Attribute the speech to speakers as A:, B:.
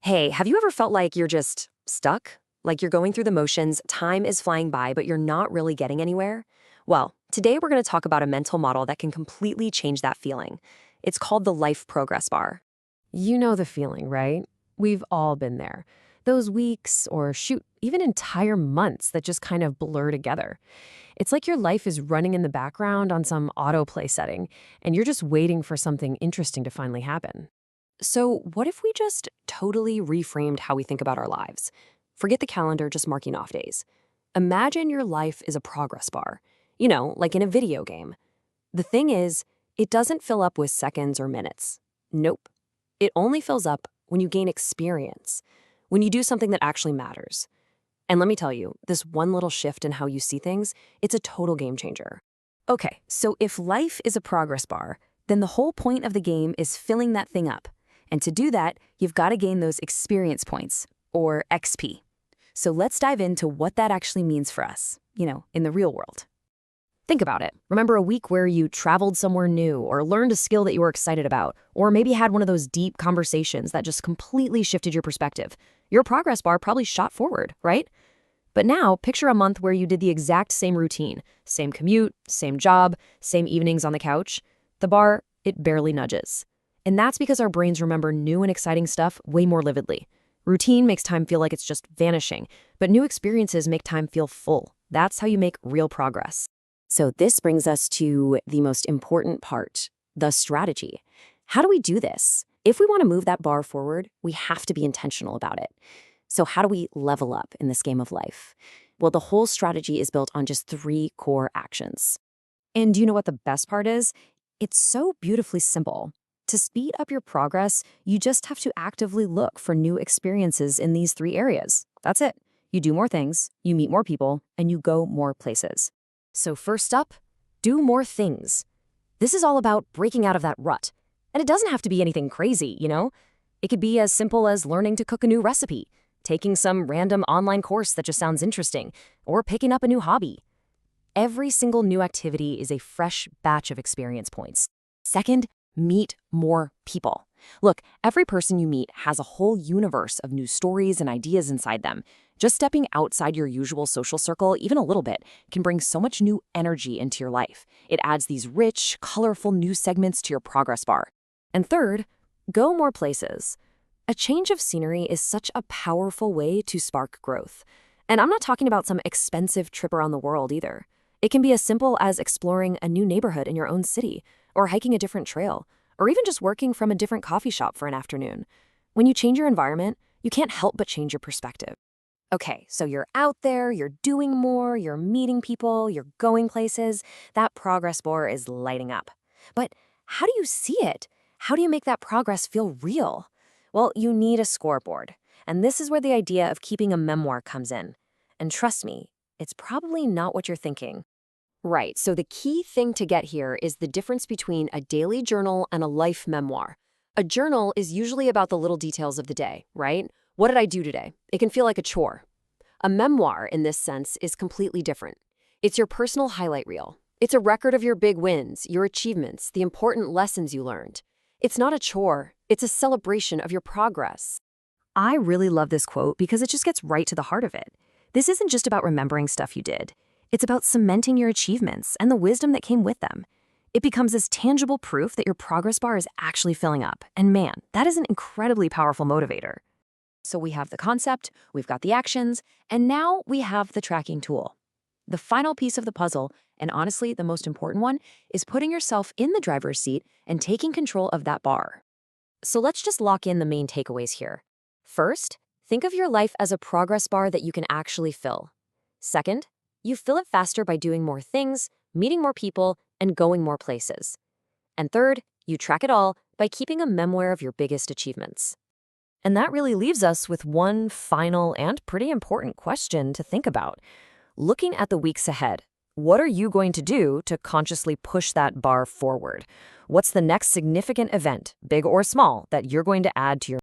A: Hey, have you ever felt like you're just stuck? Like you're going through the motions, time is flying by, but you're not really getting anywhere? Well, today we're going to talk about a mental model that can completely change that feeling. It's called the Life Progress Bar.
B: You know the feeling, right? We've all been there. Those weeks, or shoot, even entire months that just kind of blur together. It's like your life is running in the background on some autoplay setting, and you're just waiting for something interesting to finally happen.
A: So, what if we just totally reframed how we think about our lives? Forget the calendar just marking off days. Imagine your life is a progress bar, like in a video game. The thing is, it doesn't fill up with seconds or minutes. Nope. It only fills up when you gain experience, when you do something that actually matters. And let me tell you, this one little shift in how you see things, it's a total game changer. Okay, so if life is a progress bar, then the whole point of the game is filling that thing up. And to do that, you've got to gain those experience points, or XP. So let's dive into what that actually means for us, in the real world.
B: Think about it. Remember a week where you traveled somewhere new, or learned a skill that you were excited about, or maybe had one of those deep conversations that just completely shifted your perspective. Your progress bar probably shot forward, right? But now, picture a month where you did the exact same routine, same commute, same job, same evenings on the couch. The bar, it barely nudges. And that's because our brains remember new and exciting stuff way more vividly. Routine makes time feel like it's just vanishing, but new experiences make time feel full. That's how you make real progress.
A: So this brings us to the most important part, the strategy. How do we do this? If we want to move that bar forward, we have to be intentional about it. So how do we level up in this game of life? Well, the whole strategy is built on just 3 core actions. And do you know what the best part is? It's so beautifully simple. To speed up your progress, you just have to actively look for new experiences in these 3 areas. That's it. You do more things, you meet more people, and you go more places. So first up, do more things. This is all about breaking out of that rut. And it doesn't have to be anything crazy, It could be as simple as learning to cook a new recipe, taking some random online course that just sounds interesting, or picking up a new hobby. Every single new activity is a fresh batch of experience points. Second, meet more people. Look, every person you meet has a whole universe of new stories and ideas inside them. Just stepping outside your usual social circle, even a little bit, can bring so much new energy into your life. It adds these rich, colorful new segments to your progress bar. And third, go more places. A change of scenery is such a powerful way to spark growth. And I'm not talking about some expensive trip around the world either. It can be as simple as exploring a new neighborhood in your own city, or hiking a different trail, or even just working from a different coffee shop for an afternoon. When you change your environment, you can't help but change your perspective. Okay, so you're out there, you're doing more, you're meeting people, you're going places. That progress bar is lighting up. But how do you see it? How do you make that progress feel real? Well, you need a scoreboard. And this is where the idea of keeping a memoir comes in. And trust me, it's probably not what you're thinking. Right, so the key thing to get here is the difference between a daily journal and a life memoir. A journal is usually about the little details of the day, right? What did I do today? It can feel like a chore. A memoir, in this sense, is completely different. It's your personal highlight reel. It's a record of your big wins, your achievements, the important lessons you learned. It's not a chore. It's a celebration of your progress. I really love this quote because it just gets right to the heart of it. This isn't just about remembering stuff you did. It's about cementing your achievements and the wisdom that came with them. It becomes this tangible proof that your progress bar is actually filling up. And man, that is an incredibly powerful motivator. So we have the concept, we've got the actions, and now we have the tracking tool. The final piece of the puzzle, and honestly the most important one, is putting yourself in the driver's seat and taking control of that bar. So let's just lock in the main takeaways here. First, think of your life as a progress bar that you can actually fill. Second, you fill it faster by doing more things, meeting more people, and going more places. And third, you track it all by keeping a memoir of your biggest achievements. And that really leaves us with one final and pretty important question to think about. Looking at the weeks ahead, what are you going to do to consciously push that bar forward? What's the next significant event, big or small, that you're going to add to your